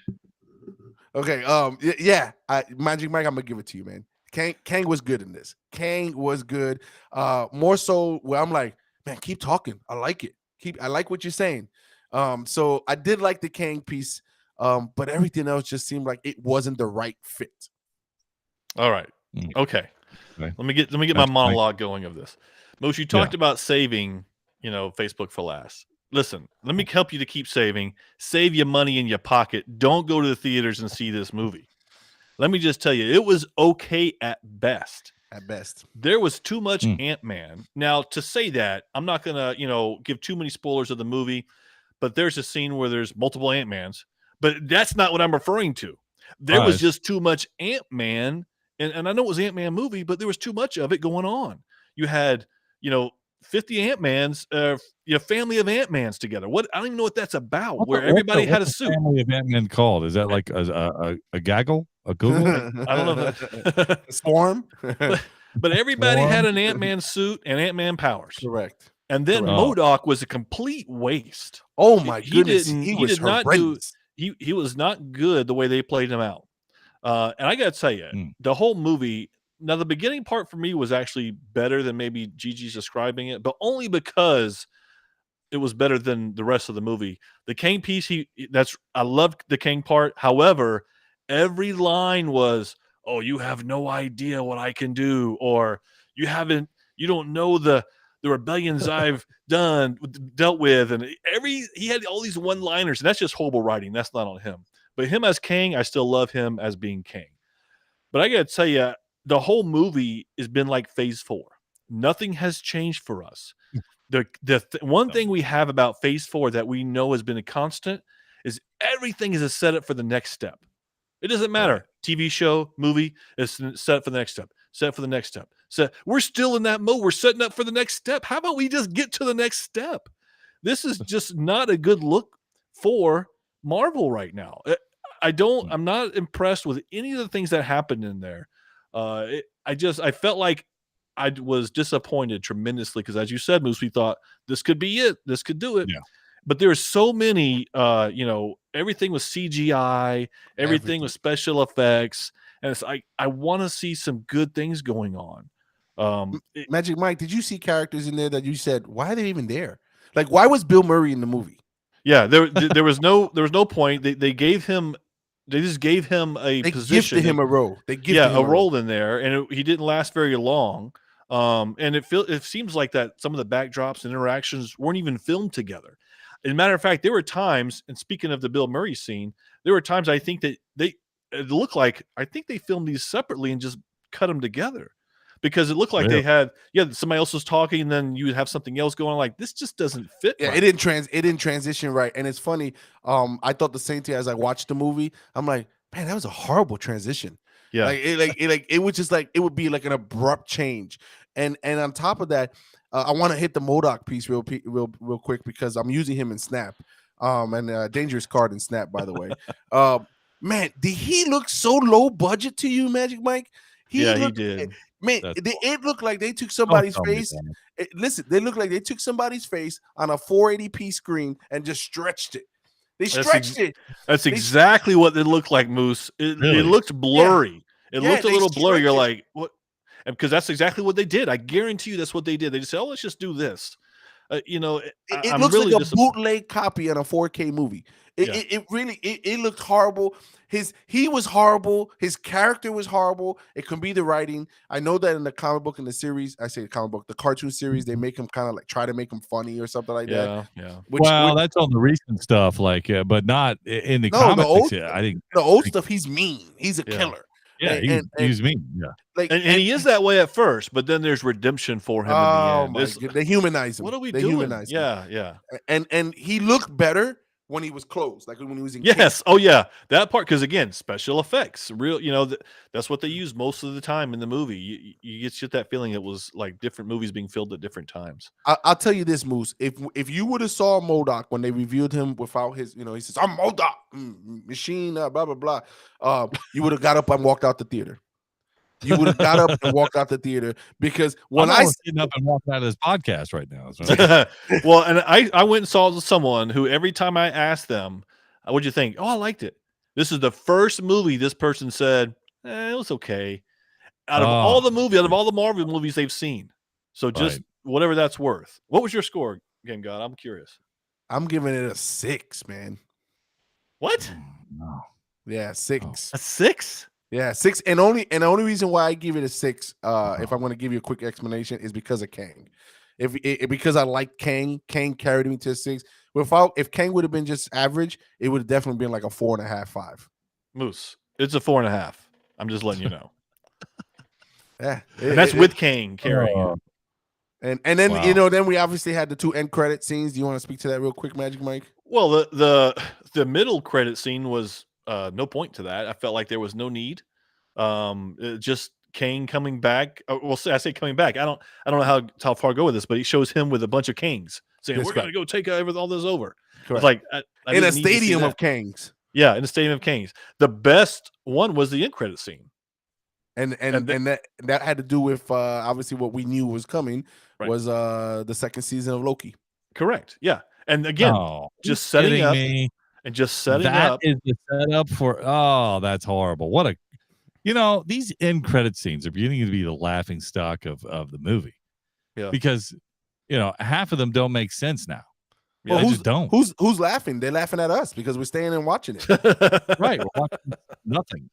Okay. Magic Mike, I'm gonna give it to you, man. Kang was good in this. Kang was good. More so where I'm like, man, keep talking. I like it. I like what you're saying. So I did like the Kang piece, but everything else just seemed like it wasn't the right fit. All right. Okay. Let me get my monologue going of this. Most, you talked about saving, Facebook for last. Listen, let me help you to keep saving. Save your money in your pocket. Don't go to the theaters and see this movie. Let me just tell you, it was okay at best. At best. There was too much Ant-Man. Now, to say that, I'm not going to, give too many spoilers of the movie, but there's a scene where there's multiple Ant-Mans. But that's not what I'm referring to. There was just too much Ant-Man. And I know it was an Ant-Man movie, but there was too much of it going on. You had, 50 Ant-Mans, family of Ant-Mans together. I don't even know what that's about, where everybody had a suit. Family of Ant-Man called? Is that like a gaggle? A Google? I don't know. A swarm? But everybody had an Ant-Man suit and Ant-Man powers. Correct. And then MODOK was a complete waste. Oh my goodness. He was horrendous. He was not good the way they played him out. And I got to tell you, the whole movie, now the beginning part for me was actually better than maybe Gigi's describing it, but only because it was better than the rest of the movie. The Kang piece, I loved the Kang part. However, every line was, "Oh, you have no idea what I can do," or you don't know the rebellions I've dealt with. And he had all these one-liners, and that's just horrible writing. That's not on him. But him as Kang, I still love him as being Kang. But I got to tell you, the whole movie has been like phase 4. Nothing has changed for us. One thing we have about phase 4 that we know has been a constant is everything is a setup for the next step. It doesn't matter. TV show, movie, it's set for the next step. Set for the next step. So we're still in that mode. We're setting up for the next step. How about we just get to the next step? This is just not a good look for Marvel right now. I'm not impressed with any of the things that happened in there. I felt like I was disappointed tremendously because, as you said, Moose, we thought this could be it. This could do it. Yeah. But there were so many, everything was CGI, everything was special effects, and it's like I want to see some good things going on. Magic Mike, did you see characters in there that you said, why are they even there? Like, why was Bill Murray in the movie? Yeah, there was no point. They just gave him a position. Gifted him a role. They gifted him a role in there, and he didn't last very long. And it seems like that some of the backdrops and interactions weren't even filmed together. As a matter of fact, there were times, and speaking of the Bill Murray scene, there were times I think that it looked like I think they filmed these separately and just cut them together. Because it looked like they had, somebody else was talking, and then you would have something else going on. Like, this just doesn't fit. Yeah, right. it didn't transition right. And it's funny. I thought the same thing as I watched the movie. I'm like, man, that was a horrible transition. Yeah, it was just like it would be like an abrupt change. And on top of that, I want to hit the MODOK piece real quick because I'm using him in Snap. And dangerous card in Snap, by the way. Man, did he look so low budget to you, Magic Mike? He did. Man, it looked like they took somebody's face. Listen, they looked like they took somebody's face on a 480p screen and just stretched it. They stretched it. That's exactly what it looked like, Moose. It looked blurry. It looked a little blurry. You're like, what? And because that's exactly what they did. I guarantee you that's what they did. They just said, oh, let's just do this. It looks really like a bootleg copy on a 4K movie. It really looked horrible. He was horrible. His character was horrible. It could be the writing. I know that in the comic book, in the series, I say the comic book, the cartoon series, they make him kind of like try to make him funny or something like that. Yeah. That's on the recent stuff, but not in the comics. I think the old stuff. He's mean. He's a killer. Yeah, he's mean. Yeah, and he is that way at first, but then there's redemption for him in the end. They humanize him. What are we doing? Humanize him. Yeah. And he looked better when he was closed, like when he was in. Yes. Oh yeah, that part, because again, special effects, real. That's what they use most of the time in the movie. You get that feeling it was like different movies being filmed at different times. I'll tell you this, Moose. If you would have saw MODOK when they revealed him without his, he says, "I'm MODOK, machine, blah blah blah," you would have got up and walked out the theater. You would have got up and walked out the theater because when I'm getting up and walking out of this podcast right now. Well, and I went and saw someone who every time I asked them, "What'd you think?" "Oh, I liked it." This is the first movie this person said it was okay. Out of all the Marvel movies they've seen, so just whatever that's worth. What was your score again, God? I'm curious. I'm giving it a 6, man. What? No. Yeah, 6. A 6? Yeah, 6, and the only reason why I give it a 6, if I'm going to give you a quick explanation, is because of Kang. Because I like Kang carried me to a 6. If Kang would have been just average, it would have definitely been like a 4.5, 5. Moose, it's a 4.5. I'm just letting you know. Yeah, and that's with Kang carrying. And then then we obviously had the 2 end credit scenes. Do you want to speak to that real quick, Magic Mike? Well, the middle credit scene was no point to that. I felt like there was no need. Just Kang coming back. Well, I say coming back. I don't know how far to go with this, but he shows him with a bunch of Kangs saying, "We're going to go take all this over." It's like I in a stadium of Kangs. Yeah, in a stadium of Kangs. The best one was the end credit scene, and that had to do with obviously what we knew was coming was the second season of Loki. Correct. Yeah, and again, just setting up. And just setting up. That is the setup for. Oh, that's horrible. What these end credit scenes are beginning to be the laughing stock of the movie. Yeah. Because half of them don't make sense now. Well, they just don't. Who's laughing? They're laughing at us because we're staying and watching it. Right. We're watching nothing.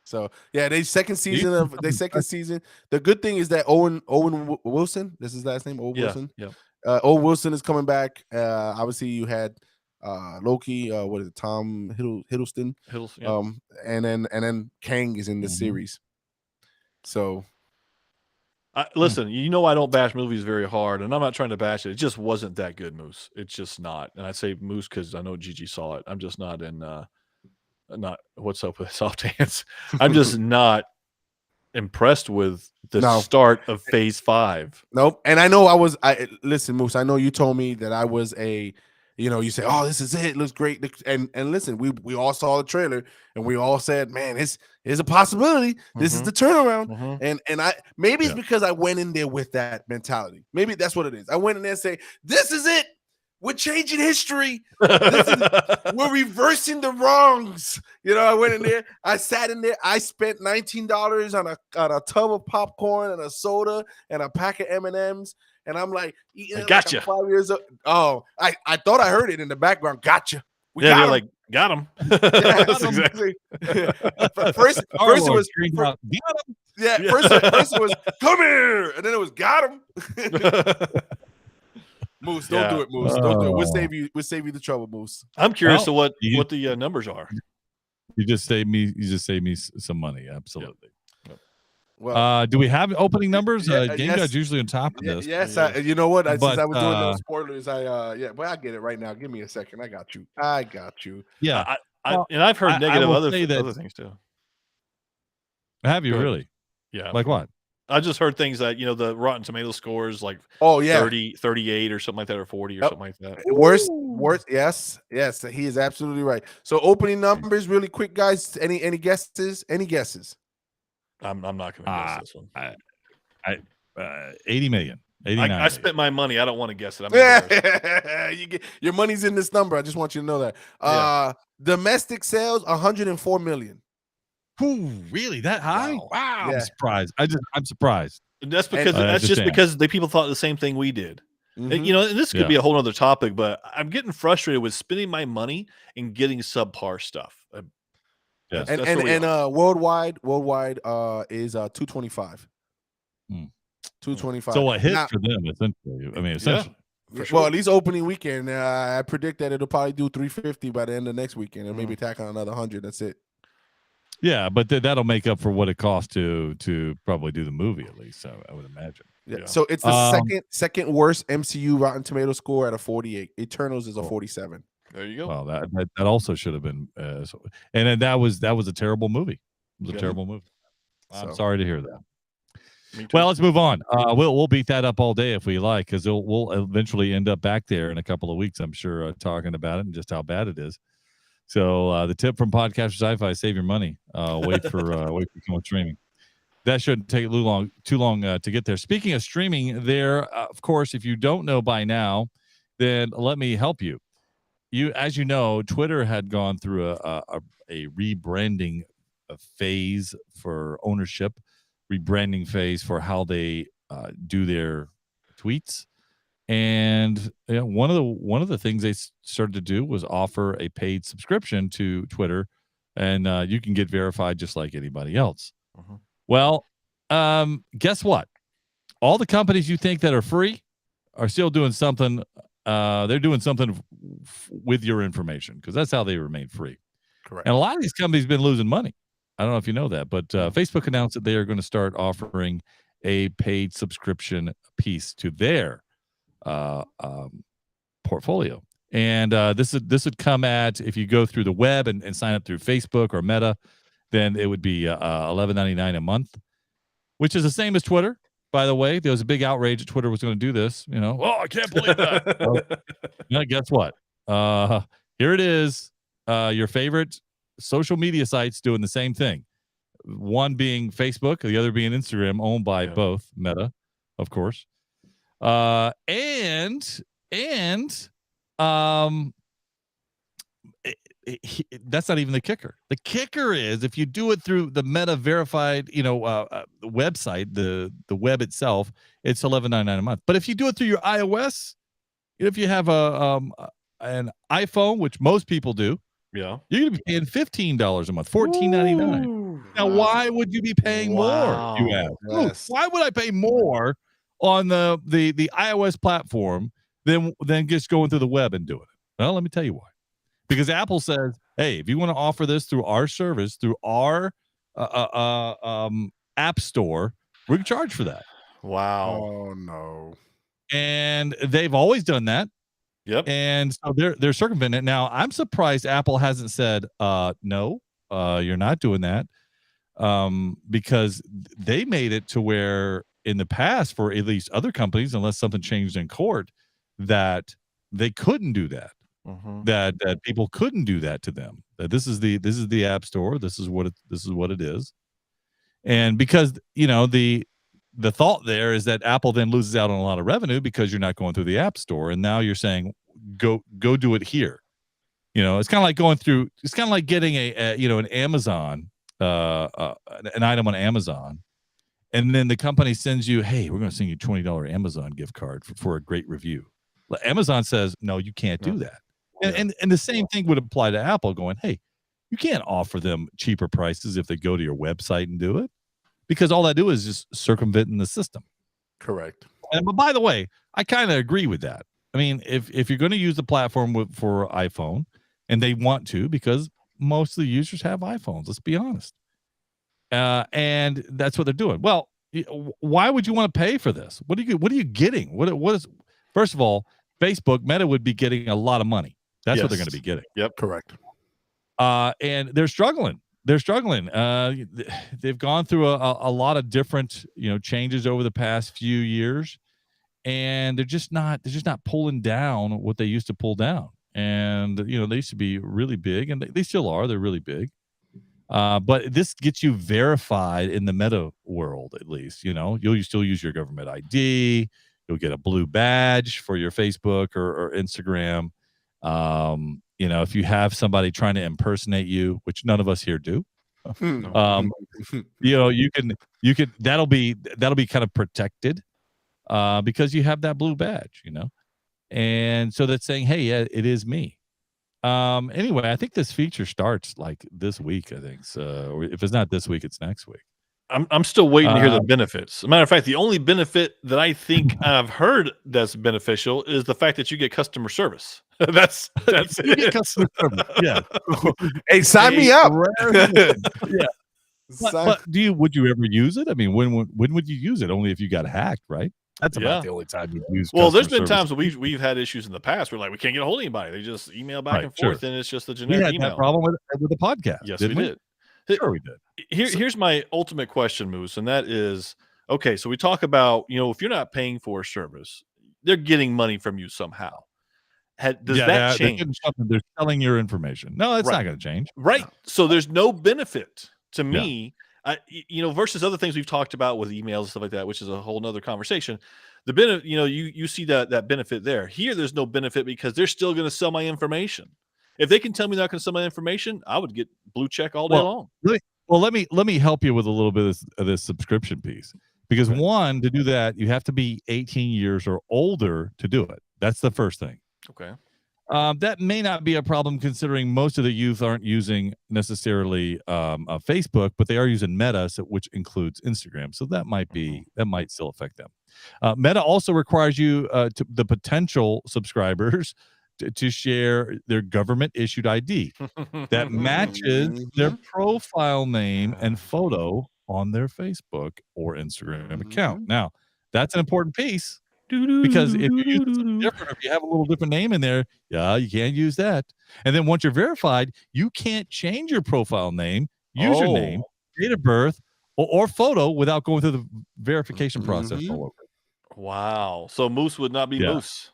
So yeah, second season. The good thing is that Owen Wilson. This is his last name. Owen Wilson. Yeah. Owen Wilson is coming back. Obviously, you had Loki. What is it? Tom Hiddleston. Yeah. And then Kang is in the series. So, listen. I don't bash movies very hard, and I'm not trying to bash it. It just wasn't that good, Moose. It's just not. And I say Moose because I know Gigi saw it. I'm just not in. Not what's up with soft hands. I'm just not impressed with the start of Phase 5. Nope. And I know listen, Moose. I know you told me that I was a you say, "Oh, this is it. Looks great." And listen, we all saw the trailer and we all said, "Man, it's a possibility. This is the turnaround." And I maybe it's because I went in there with that mentality. Maybe that's what it is. I went in there and say, "This is it. We're changing history. We're reversing the wrongs." I went in there. I sat in there. I spent $19 on a tub of popcorn and a soda and a pack of M&Ms. And I'm like, eating gotcha. Like 5 years old. Oh, I thought I heard it in the background. Gotcha. They're like, got him. That's exactly. First it was first it was come here, and then it was got him. Moose, don't do it, Moose. Don't do it. We'll save you the trouble, Moose. I'm curious to what the numbers are. You just saved me some money. Absolutely. Yep. Well, do we have opening numbers? Game Guy's usually on top of this. Yes, you know what? Since I was doing those spoilers, well, I get it right now. Give me a second. I got you. Yeah, and I've heard negative other things too. Have you really? Yeah. Like what? I just heard things that the Rotten Tomato scores like 30, 38 or something like that, or 40 or something like that. Worst. Yes, he is absolutely right. So opening numbers, really quick, guys. Any guesses? Any guesses? I'm not going to guess this one. 80 million. 89 I spent my money. I don't want to guess it. Your money's in this number. I just want you to know that. Domestic sales 104 million. Ooh, really? That high? Wow. Yeah. I'm surprised. I'm surprised. That's because because the people thought the same thing we did. And, and this could be a whole other topic, but I'm getting frustrated with spending my money and getting subpar stuff. And worldwide is 225. 225. So a hit for them, essentially. I mean, essentially. Yeah, well, at least opening weekend, I predict that it'll probably do 350 by the end of next weekend, and maybe tack on another 100. That's it. Yeah, but that'll make up for what it costs to probably do the movie, at least. So I would imagine. Yeah. So it's the second worst MCU Rotten Tomato score at a 48. Eternals is a 47. There you go. Well, that also should have been, and then that was a terrible movie. It was a terrible movie. I'm sorry to hear that. Well, let's move on. We'll beat that up all day if we like, because we'll eventually end up back there in a couple of weeks, I'm sure, talking about it and just how bad it is. So the tip from Podcast for Sci-Fi: save your money. Wait for coming streaming. That shouldn't take too long to get there. Speaking of streaming, of course, if you don't know by now, then let me help you. As you know, Twitter had gone through a rebranding phase for ownership, rebranding phase for how they do their tweets. And one of the things they started to do was offer a paid subscription to Twitter, and you can get verified just like anybody else. Well, guess what? All the companies you think that are free are still doing something. They're doing something with your information, because that's how they remain free. Correct. And a lot of these companies have been losing money. I don't know if you know that, but Facebook announced that they are going to start offering a paid subscription piece to their portfolio. And this would come at, if you go through the web and sign up through Facebook or Meta, then it would be $11.99 a month, which is the same as Twitter. By the way, there was a big outrage that Twitter was going to do this. Oh, I can't believe that. Well, guess what? Here it is. Your favorite social media sites doing the same thing. One being Facebook, the other being Instagram, owned by both, Meta, of course. And that's not even the kicker. The kicker is, if you do it through the Meta verified, website, the web itself, it's $11.99 a month. But if you do it through your iOS, if you have an iPhone, which most people do, you're gonna be paying $15 a month, $14.99. Now, why would you be paying more? You ask. Yes. Why would I pay more on the iOS platform than just going through the web and doing it? Well, let me tell you why. Because Apple says, hey, if you want to offer this through our service, through our app store, we can charge for that. Wow. Oh no. And they've always done that. Yep. And so they're circumventing it. Now, I'm surprised Apple hasn't said, no, you're not doing that. Because they made it to where in the past, for at least other companies, unless something changed in court, that they couldn't do that. that people couldn't do that to them. That this is the App Store. This is what it is. And because the thought there is that Apple then loses out on a lot of revenue because you're not going through the App Store, and now you're saying go do it here. It's kind of like going through. It's kind of like getting an Amazon an item on Amazon, and then the company sends you, hey, we're going to send you $20 Amazon gift card for a great review. Amazon says, no, you can't do that. And the same thing would apply to Apple, going, hey, you can't offer them cheaper prices if they go to your website and do it, because all that do is just circumventing the system. Correct. But by the way, I kind of agree with that. I mean, if you're going to use the platform for iPhone, and they want to, because most of the users have iPhones, let's be honest. And that's what they're doing. Well, why would you want to pay for this? What are you getting? What is, first of all, Facebook, Meta would be getting a lot of money. That's what they're going to be getting. Yep, correct. And they're struggling. They're struggling. They've gone through a lot of different, changes over the past few years, and they're just not pulling down what they used to pull down. And they used to be really big, and they still are. They're really big. But this gets you verified in the Meta world, at least. You'll still use your government ID. You'll get a blue badge for your Facebook or Instagram. If you have somebody trying to impersonate you, which none of us here do, you can that'll be kind of protected, because you have that blue badge, and so that's saying, hey, yeah, it is me. Anyway, I think this feature starts like this week, I think. So, or if it's not this week, it's next week. I'm still waiting to hear the benefits. As a matter of fact, the only benefit that I think I've heard that's beneficial is the fact that you get customer service. That's you get customer service. Yeah. Hey, sign me up. Yeah. But would you ever use it? I mean, when would you use it? Only if you got hacked, right? That's about the only time you use. Well, there's been times when we've had issues in the past where we can't get a hold of anybody. They just email back and forth, and it's just a generic we had email. That problem with the podcast. Yes, we did. Sure, we did. Here's my ultimate question, Moose, and that is, okay, so we talk about, if you're not paying for a service, they're getting money from you somehow. Does that change? They're selling your information. No, that's not going to change. Right. So there's no benefit to me, versus other things we've talked about with emails and stuff like that, which is a whole nother conversation. The benefit, you see that benefit there. Here, there's no benefit because they're still going to sell my information. If they can tell me they're not going to sell my information, I would get blue check all day long. Let me help you with a little bit of this subscription piece, because one, to do that, you have to be 18 years or older to do it. That's the first thing. Okay. That may not be a problem, considering most of the youth aren't using necessarily Facebook, but they are using Meta, which includes Instagram. So that might still affect them. Meta also requires you the potential subscribers to share their government issued ID that matches their profile name and photo on their Facebook or Instagram account. Now, that's an important piece, because if you use something different, if you have a little different name in there, you can't use that. And then once you're verified, you can't change your profile name, username, date of birth, or photo without going through the verification process all over. Wow. So Moose would not be Moose.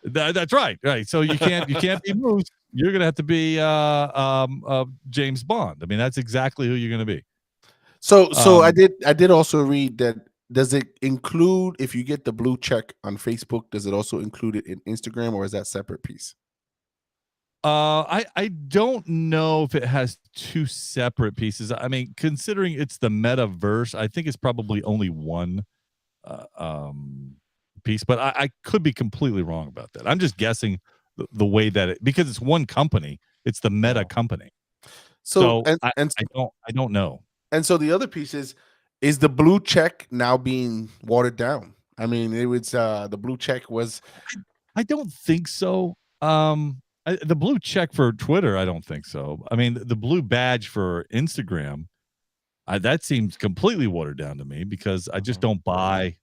That's right. Right. So you can't be Moose. You're gonna have to be James Bond. I mean, that's exactly who you're gonna be. So I did also read that. Does it include, if you get the blue check on Facebook, does it also include it in Instagram, or is that separate piece? I don't know if it has two separate pieces. I mean, considering it's the metaverse, I think it's probably only one piece, but I could be completely wrong about that. I'm just guessing the way that because it's one company, it's the Meta company. So I don't know. And so the other piece is the blue check now being watered down? I mean, it was the blue check was. I don't think so. The blue check for Twitter, I don't think so. I mean, the blue badge for Instagram, that seems completely watered down to me, because I just don't buy.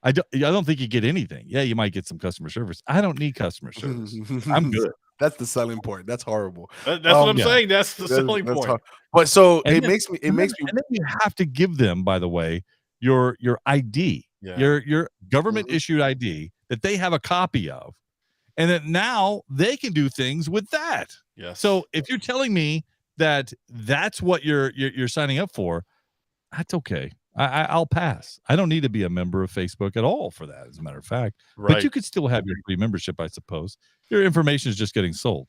I don't think you get anything. Yeah, you might get some customer service. I don't need customer service. I'm good. That's the selling point. That's horrible. That's what I'm saying. That's the selling point. But so it then, makes me. And then you have to give them, by the way, your ID, your government issued ID that they have a copy of, and that now they can do things with that. Yes. So if you're telling me that that's what you're signing up for, that's okay. I'll pass. I don't need to be a member of Facebook at all for that, as a matter of fact. right. But you could still have your free membership, I suppose. Your information is just getting sold.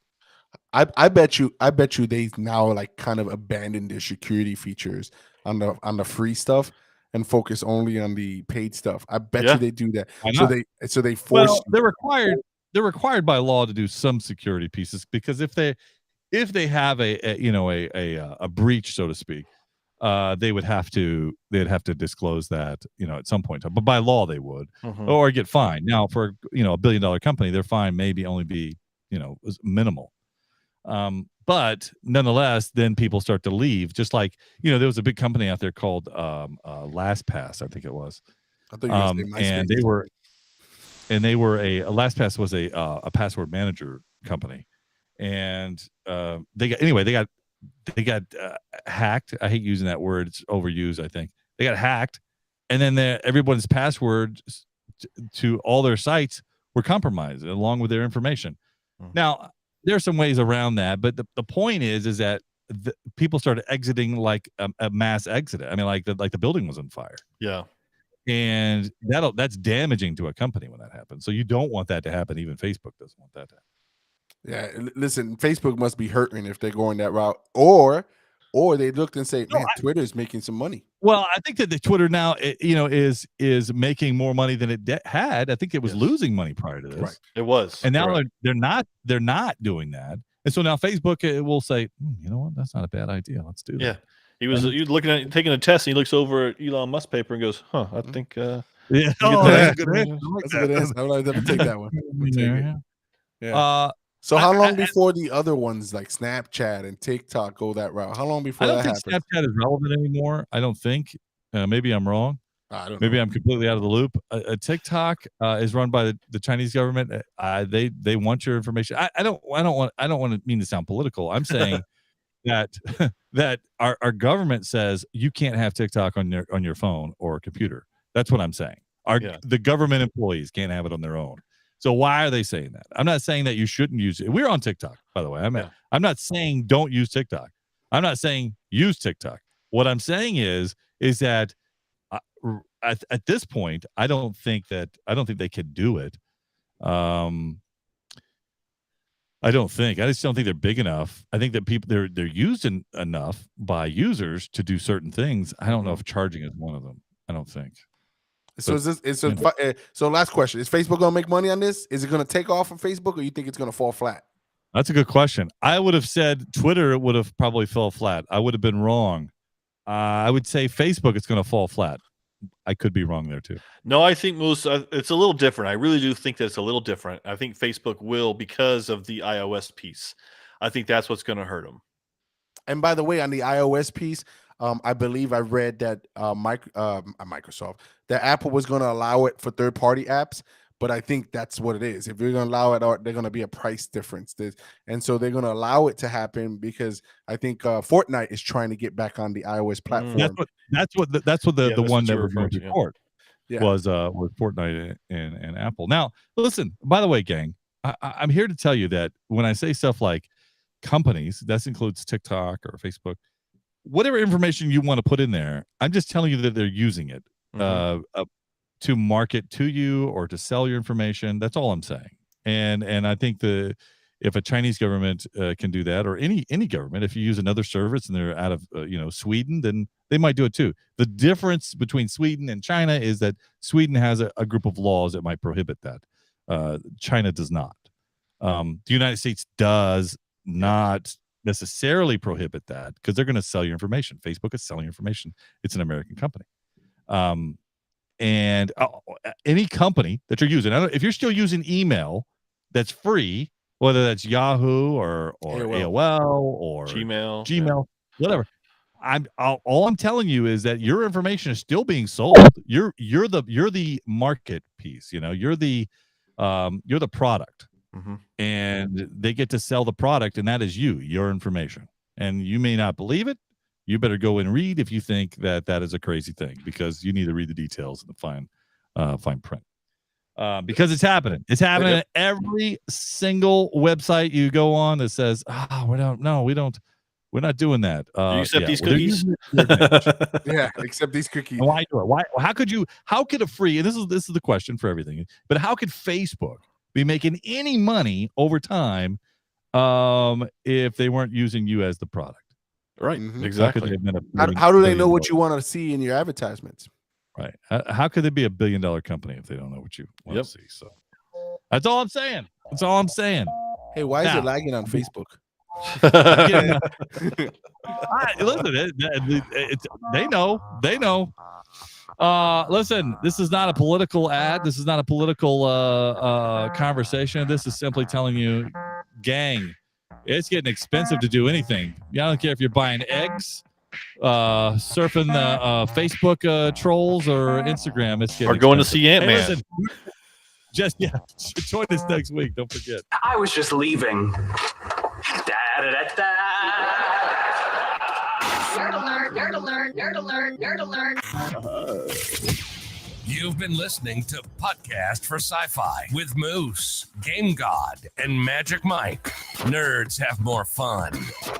I bet you they now like kind of abandoned their security features on the free stuff and focus only on the paid stuff. I bet Yeah. you they do that. Why So not? they force Well, they're required by law to do some security pieces, because if they have a breach, so to speak, they'd have to disclose that, at some point in time. But by law they would, Mhm. or get fined. Now for $1 billion company, their fine maybe only be minimal. But nonetheless, then people start to leave. Just like, there was a big company out there called LastPass, I think it was. I thought you were gonna say And MySpace. they were a LastPass was a password manager company, and they got hacked. I hate using that word; it's overused. I think they got hacked, and then everyone's passwords to all their sites were compromised along with their information. Now, there are some ways around that, but the point is that people started exiting like a mass exit. I mean, like the building was on fire. Yeah. And that's damaging to a company when that happens. So you don't want that to happen. Even Facebook doesn't want that to happen. Yeah, listen, Facebook must be hurting if they're going that route, or they looked and say, man, Twitter's making some money. Well, I think that the Twitter now, is making more money than it had. I think it was losing money prior to this. Right. It was. And now Correct. they're not doing that. And so now Facebook will say, you know what, that's not a bad idea. Let's do that. Yeah. He was looking at taking a test, and he looks over at Elon Musk paper and goes, "Huh, I think Yeah. That's a good answer. I would like to take that one. I'll take it. Yeah. So how long before the other ones like Snapchat and TikTok go that route? How long before I don't that think happens? Snapchat is relevant anymore. I don't think. Maybe I'm wrong. I don't Maybe know. I'm completely out of the loop. TikTok is run by the Chinese government. They want your information. I don't want to mean to sound political. I'm saying that that our government says you can't have TikTok on your phone or computer. That's what I'm saying. The government employees can't have it on their own. So why are they saying that? I'm not saying that you shouldn't use it. We're on TikTok, by the way. I'm not saying don't use TikTok. I'm not saying use TikTok. What I'm saying is that at this point, I don't think they could do it. I just don't think they're big enough. I think that they're used enough by users to do certain things. I don't know if charging is one of them. I don't think. So so last question: is Facebook gonna make money on this? Is it gonna take off from Facebook, or you think it's gonna fall flat? That's a good question. I would have said Twitter would have probably fell flat. I would have been wrong. I would say Facebook is going to fall flat. I could be wrong there too. No, I think Moose, it's a little different. I really do think that it's a little different. I think Facebook will because of the iOS piece. I think that's what's going to hurt them. And by the way, on the iOS piece, I believe I read that Microsoft, that Apple was going to allow it for third-party apps, but I think that's what it is. If you're going to allow it, they're going to be a price difference, and so they're going to allow it to happen because I think Fortnite is trying to get back on the iOS platform. That's what the one that was going to report was Fortnite and Apple. Now, listen. By the way, gang, I'm here to tell you that when I say stuff like companies, that includes TikTok or Facebook, whatever information you want to put in there, I'm just telling you that they're using it to market to you or to sell your information. That's all I'm saying. And I think if a Chinese government can do that, or any government, if you use another service and they're out of Sweden, then they might do it too. The difference between Sweden and China is that Sweden has a group of laws that might prohibit that. China does not. The United States does not necessarily prohibit that because they're going to sell your information. Facebook is selling your information. It's an American company. And any company that you're using, if you're still using email that's free, whether that's Yahoo or AOL or Gmail, whatever. All I'm telling you is that your information is still being sold. You're the market piece. You're the product, and they get to sell the product, and that is your information. And you may not believe it. You better go and read if you think that is a crazy thing, because you need to read the details and the fine print. because it's happening. It's happening at every single website you go on that says, we're not doing that. You accept these cookies? Yeah, except these cookies. Why do it? Why? How could a free? And this is the question for everything. But how could Facebook be making any money over time if they weren't using you as the product? Right. Mhm. Exactly. How do they know what you want to see in your advertisements? Right. How could they be a $1 billion company if they don't know what you want to see? So that's all I'm saying. Hey, why is Now- it lagging on Facebook? Listen, they know. Listen, this is not a political ad. This is not a political conversation. This is simply telling you, gang, it's getting expensive to do anything. I don't care if you're buying eggs, surfing the Facebook trolls or Instagram. It's getting Or going to expensive. see Ant-Man. Hey, listen, join us next week. Don't forget. I was just leaving. Da-da-da-da. Nerd alert, nerd alert, nerd alert, nerd alert. You've been listening to Podcast for Sci-Fi with Moose, Game God, and Magic Mike. Nerds have more fun.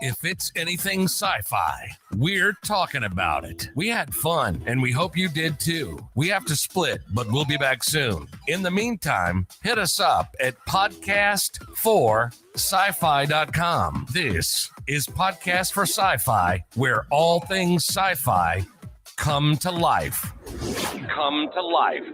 If it's anything sci-fi, we're talking about it. We had fun, and we hope you did too. We have to split, but we'll be back soon. In the meantime, hit us up at podcast4sci-fi.com. This is Podcast for Sci-Fi, where all things sci-fi come to life. Come to life.